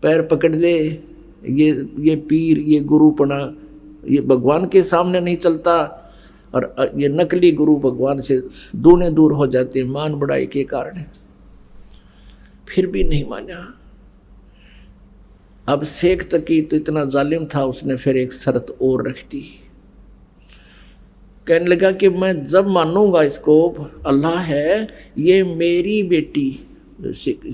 पैर पकड़ ले, ये पीर, ये गुरुपना, ये भगवान के सामने नहीं चलता, और ये नकली गुरु भगवान से दूने दूर हो जाते हैं मान बढ़ाई के कारण। फिर भी नहीं माना। अब शेख तकी तो इतना जालिम था, उसने फिर एक शर्त और रख दी। कहने लगा कि मैं जब मानूंगा इसको अल्लाह है, ये मेरी बेटी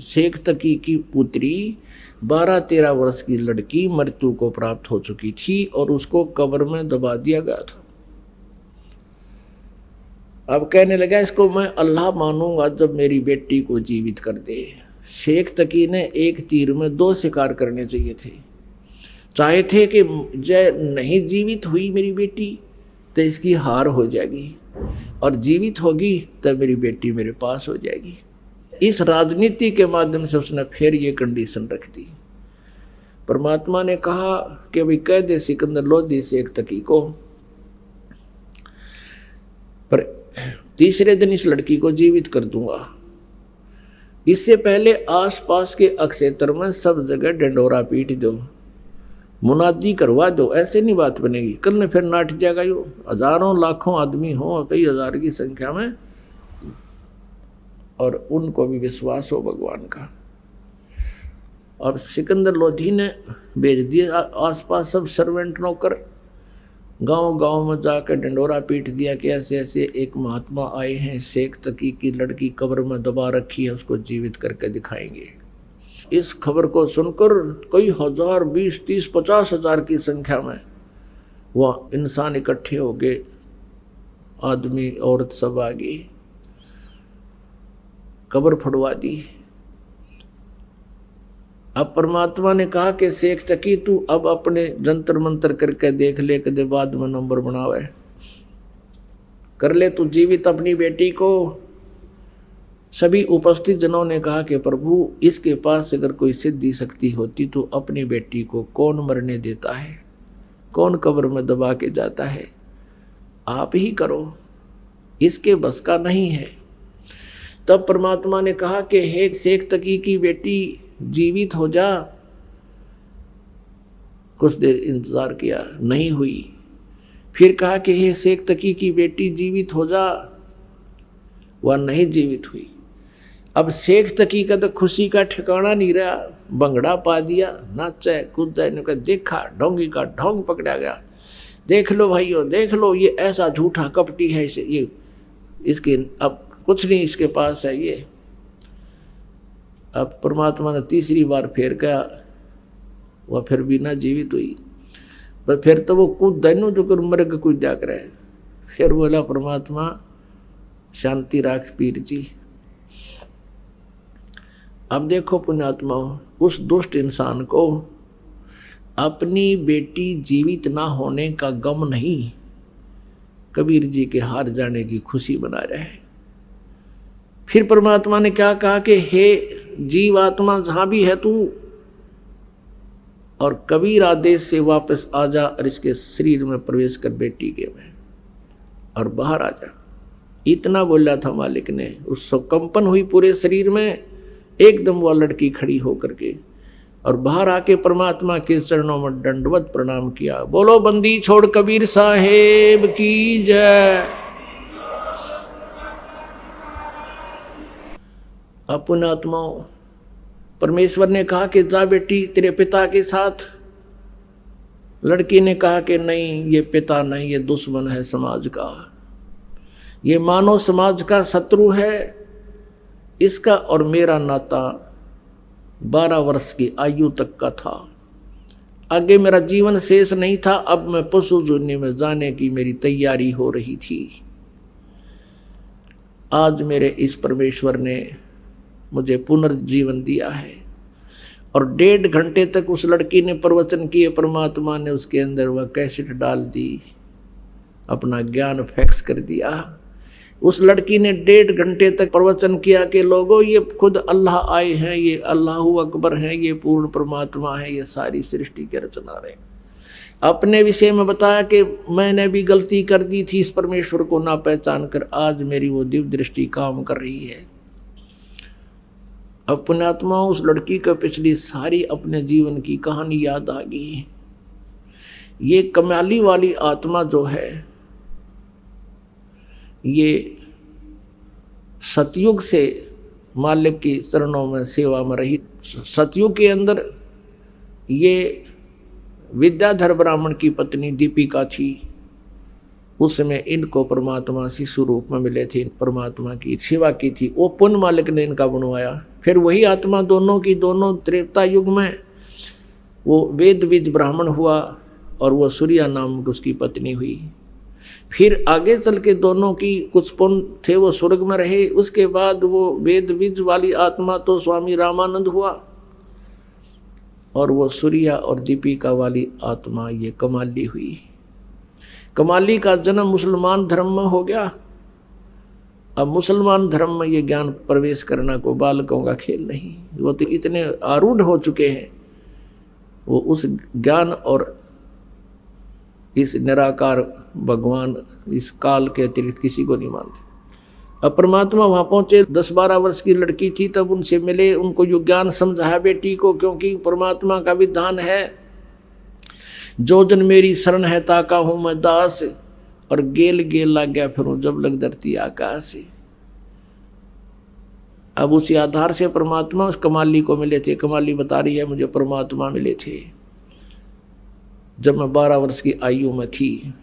शेख तकी की पुत्री 12-13 वर्ष की लड़की मृत्यु को प्राप्त हो चुकी थी और उसको कब्र में दबा दिया गया था। अब कहने लगा इसको मैं अल्लाह मानूंगा जब मेरी बेटी को जीवित कर दे। शेख तकी ने एक तीर में 2 शिकार करने चाहिए थे। चाहे थे कि जय नहीं जीवित हुई मेरी बेटी तो इसकी हार हो जाएगी, और जीवित होगी तब मेरी बेटी मेरे पास हो जाएगी। इस राजनीति के माध्यम से उसने फिर ये कंडीशन रख दी। परमात्मा ने कहा कि भाई कह दे सिकंदर लोधी शेख तकी को, पर तीसरे दिन इस लड़की को जीवित कर दूंगा। इससे पहले आसपास के अक्षेत्र में सब जगह डंडोरा पीट दो, मुनादी करवा दो, ऐसे नहीं बात बनेगी। कल ने फिर नाट जाएगा, यो हजारों लाखों आदमी हो, कई हजार की संख्या में, और उनको भी विश्वास हो भगवान का। अब सिकंदर लोधी ने भेज दिया आसपास सब सर्वेंट नौकर, गांव गांव में जाकर डंडोरा पीट दिया कि ऐसे ऐसे एक महात्मा आए हैं, शेख तकी की लड़की कब्र में दबा रखी है, उसको जीवित करके दिखाएंगे। इस खबर को सुनकर कई हजार, 20, 30, 50 हजार की संख्या में वह इंसान इकट्ठे हो गए, आदमी औरत सब आ गई, कब्र फड़वा दी। अब परमात्मा ने कहा कि शेख तकी तू अब अपने जंतर मंतर करके देख ले, कदे बाद में नंबर बनावे, कर ले तू जीवित अपनी बेटी को। सभी उपस्थित जनों ने कहा कि प्रभु इसके पास अगर कोई सिद्धि शक्ति होती तो अपनी बेटी को कौन मरने देता है, कौन कब्र में दबा के जाता है, आप ही करो, इसके बस का नहीं है। तब परमात्मा ने कहा कि हे शेख तकी की बेटी जीवित हो जा। कुछ देर इंतजार किया, नहीं हुई। फिर कहा कि हे शेख तकी की बेटी जीवित हो जा, वह नहीं जीवित हुई। अब शेख तकी का तो खुशी का ठिकाना नहीं रहा, भंगड़ा पा दिया, नाचा कूदा, ने देखा ढोंगी का ढोंग पकड़ा गया। देख लो भाइयों, देख लो ये ऐसा झूठा कपटी है, ये इसके अब कुछ नहीं इसके पास है ये। अब परमात्मा ने तीसरी बार फिर कहा, वह फिर भी ना जीवित हुई। पर फिर तो वो कूद दैनो जो कर मर्ग कूद जा कर। फिर बोला परमात्मा शांति राख पीर जी। अब देखो पुण्यात्मा, उस दुष्ट इंसान को अपनी बेटी जीवित ना होने का गम नहीं, कबीर जी के हार जाने की खुशी बना रहे। फिर परमात्मा ने क्या कहा कि हे जीवात्मा जहां भी है तू, और कबीर आदेश से वापस आ जा और इसके शरीर में प्रवेश कर बेटी के में और बाहर आ जा। इतना बोला था मालिक ने। उसको कंपन हुई पूरे शरीर में, एकदम वह लड़की खड़ी होकर के और बाहर आके परमात्मा के चरणों में दंडवत प्रणाम किया। बोलो बंदी छोड़ कबीर साहेब की जय। पुण्यात्माओं, परमेश्वर ने कहा कि जा बेटी तेरे पिता के साथ। लड़की ने कहा कि नहीं, ये पिता नहीं, ये दुश्मन है समाज का, ये मानव समाज का शत्रु है। इसका और मेरा नाता 12 वर्ष की आयु तक का था, आगे मेरा जीवन शेष नहीं था। अब मैं पशु जोनी में जाने की मेरी तैयारी हो रही थी। आज मेरे इस परमेश्वर ने मुझे पुनर्जीवन दिया है। और 1.5 घंटे तक उस लड़की ने प्रवचन किए। परमात्मा ने उसके अंदर वह कैसेट डाल दी, अपना ज्ञान फैक्स कर दिया। उस लड़की ने 1.5 घंटे तक प्रवचन किया कि लोगों ये खुद अल्लाह आए हैं, ये अल्लाहु अकबर हैं, ये पूर्ण परमात्मा है, ये सारी सृष्टि के रचना रहे। अपने विषय में बताया कि मैंने भी गलती कर दी थी, इस परमेश्वर को ना पहचान कर। आज मेरी वो दिव्य दृष्टि काम कर रही है। अब पुण्यात्मा उस लड़की को पिछली सारी अपने जीवन की कहानी याद आ गई। ये कमाली वाली आत्मा जो है ये सतयुग से मालिक की चरणों में सेवा में रही। सतयुग के अंदर ये विद्याधर ब्राह्मण की पत्नी दीपिका थी। उसमें इनको परमात्मा शिशु रूप में मिले थे, परमात्मा की सेवा की थी, वो पुण्य मालिक ने इनका बनवाया। फिर वही आत्मा दोनों की दोनों त्रेता युग में वो वेद बीज ब्राह्मण हुआ और वो सूर्या नाम की उसकी पत्नी हुई। फिर आगे चल के दोनों की कुछ पुण्य थे, वो स्वर्ग में रहे। उसके बाद वो वेद बीज वाली आत्मा तो स्वामी रामानंद हुआ और वो सूर्या और दीपिका वाली आत्मा ये कमाली हुई। कमाली का जन्म मुसलमान धर्म में हो गया। अब मुसलमान धर्म में ये ज्ञान प्रवेश करना को बालकों का खेल नहीं, वो तो इतने आरूढ़ हो चुके हैं, वो उस ज्ञान और इस निराकार भगवान इस काल के अतिरिक्त किसी को नहीं मानते। अब परमात्मा वहाँ पहुँचे, 10-12 वर्ष की लड़की थी, तब उनसे मिले, उनको यो ज्ञान समझाया बेटी को, क्योंकि परमात्मा का विधान है जो जन मेरी शरण है ताका हूँ मैं दास, और गेल गेल लग गया फिर जब लग धरती आकाश। अब उसी आधार से परमात्मा उस कमाली को मिले थे। कमाली बता रही है मुझे परमात्मा मिले थे जब मैं 12 वर्ष की आयु में थी।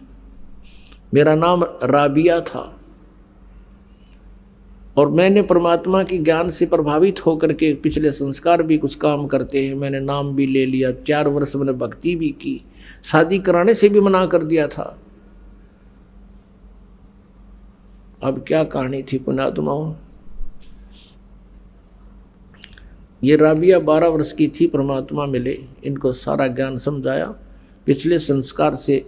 मेरा नाम राबिया था और मैंने परमात्मा की ज्ञान से प्रभावित होकर के पिछले संस्कार भी कुछ काम करते हैं, मैंने नाम भी ले लिया, 4 वर्ष मैंने भक्ति भी की, शादी कराने से भी मना कर दिया था। अब क्या कहानी थी पुण्यात्माओं। ये राबिया 12 वर्ष की थी, परमात्मा मिले, इनको सारा ज्ञान समझाया। पिछले संस्कार से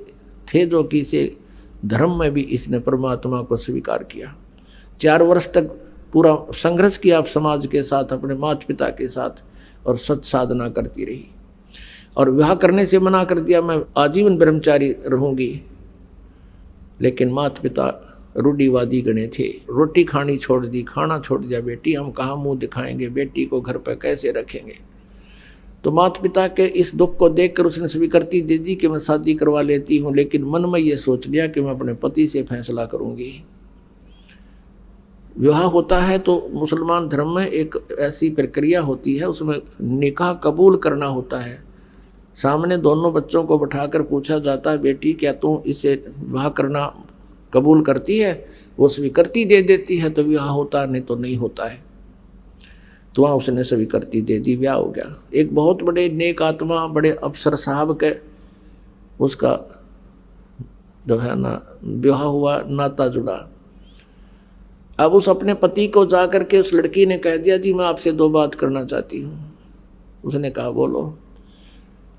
थे जो कि इसे धर्म में भी इसने परमात्मा को स्वीकार किया। 4 वर्ष तक पूरा संघर्ष किया आप समाज के साथ, अपने माता पिता के साथ, और सत साधना करती रही और विवाह करने से मना कर दिया, मैं आजीवन ब्रह्मचारी रहूंगी। लेकिन माता पिता रूढ़िवादी गणे थे, रोटी खानी छोड़ दी, खाना छोड़ दिया। बेटी हम कहाँ मुंह दिखाएंगे, बेटी को घर पर कैसे रखेंगे। तो माता पिता के इस दुख को देखकर उसने स्वीकृति दे दी कि मैं शादी करवा लेती हूँ, लेकिन मन में ये सोच लिया कि मैं अपने पति से फैसला करूँगी। विवाह होता है तो मुसलमान धर्म में एक ऐसी प्रक्रिया होती है, उसमें निकाह कबूल करना होता है। सामने दोनों बच्चों को बिठाकर पूछा जाता है, बेटी क्या तू इसे विवाह करना कबूल करती है? वो स्वीकृति दे देती है तो विवाह होता है, नहीं तो नहीं होता है। तो वहाँ उसने स्वीकृति दे दी, ब्याह हो गया। एक बहुत बड़े नेक आत्मा, बड़े अफसर साहब के उसका जो है ना ब्याह हुआ, नाता जुड़ा। अब उस अपने पति को जा करके उस लड़की ने कह दिया, जी मैं आपसे 2 बात करना चाहती हूँ। उसने कहा बोलो।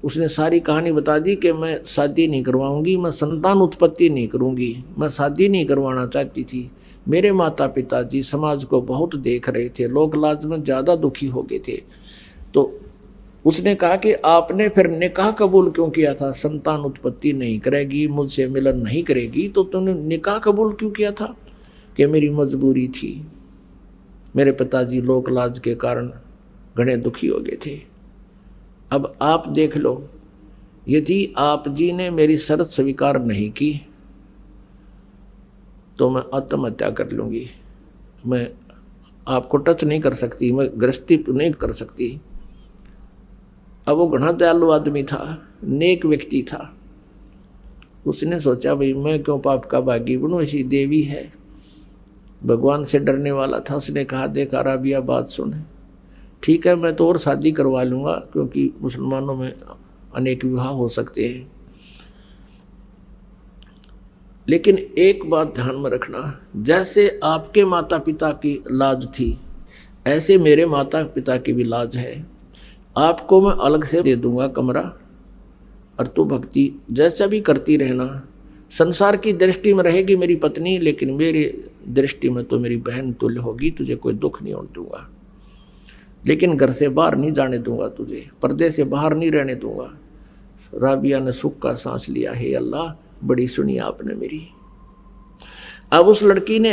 उसने सारी कहानी बता दी कि मैं शादी नहीं करवाऊंगी, मैं संतान उत्पत्ति नहीं करूंगी, मैं शादी नहीं करवाना चाहती थी। मेरे माता पिता जी समाज को बहुत देख रहे थे, लोक लाज में ज़्यादा दुखी हो गए थे। तो उसने कहा कि आपने फिर निकाह कबूल क्यों किया था? संतान उत्पत्ति नहीं करेगी, मुझसे मिलन नहीं करेगी, तो तुमने निकाह कबूल क्यों किया था? कि मेरी मजबूरी थी, मेरे पिताजी लोक लाज के कारण घने दुखी हो गए थे। अब आप देख लो, यदि आप जी ने मेरी शर्त स्वीकार नहीं की तो मैं आत्महत्या कर लूँगी। मैं आपको टच नहीं कर सकती, मैं गृहस्थी नहीं कर सकती। अब वो घना दयालु आदमी था, नेक व्यक्ति था। उसने सोचा भाई मैं क्यों पाप का भागी बनूं, ऐसी देवी है, भगवान से डरने वाला था। उसने कहा देख राबिया बात सुन, ठीक है मैं तो और शादी करवा लूँगा, क्योंकि मुसलमानों में अनेक विवाह हो सकते हैं, लेकिन एक बात ध्यान में रखना, जैसे आपके माता पिता की लाज थी ऐसे मेरे माता पिता की भी लाज है। आपको मैं अलग से दे दूंगा कमरा, और तू भक्ति जैसा भी करती रहना। संसार की दृष्टि में रहेगी मेरी पत्नी, लेकिन मेरी दृष्टि में तो मेरी बहन तुल्य होगी, तुझे कोई दुख नहीं होने दूंगा। लेकिन घर से बाहर नहीं जाने दूंगा, तुझे पर्दे से बाहर नहीं रहने दूंगा। राबिया ने सुख का सांस लिया, हे अल्लाह बड़ी सुनी आपने मेरी। अब उस लड़की ने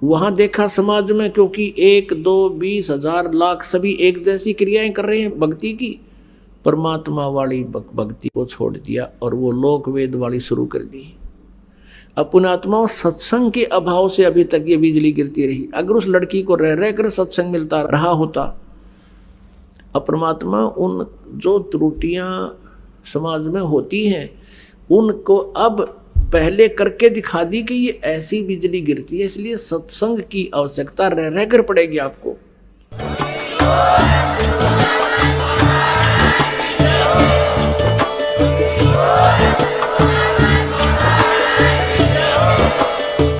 वहां देखा समाज में, क्योंकि 1, 2, 20, 1000, लाख सभी एक जैसी क्रियाएं कर रहे हैं भक्ति की, परमात्मा वाली भक्ति को छोड़ दिया और वो लोक वेद वाली शुरू कर दी। अपनात्मा सत्संग के अभाव से अभी तक ये बिजली गिरती रही। अगर उस लड़की को रह रह कर सत्संग मिलता रहा होता, अपरमात्मा उन जो त्रुटियां समाज में होती हैं उनको अब पहले करके दिखा दी कि ये ऐसी बिजली गिरती है, इसलिए सत्संग की आवश्यकता रह रह कर पड़ेगी आपको।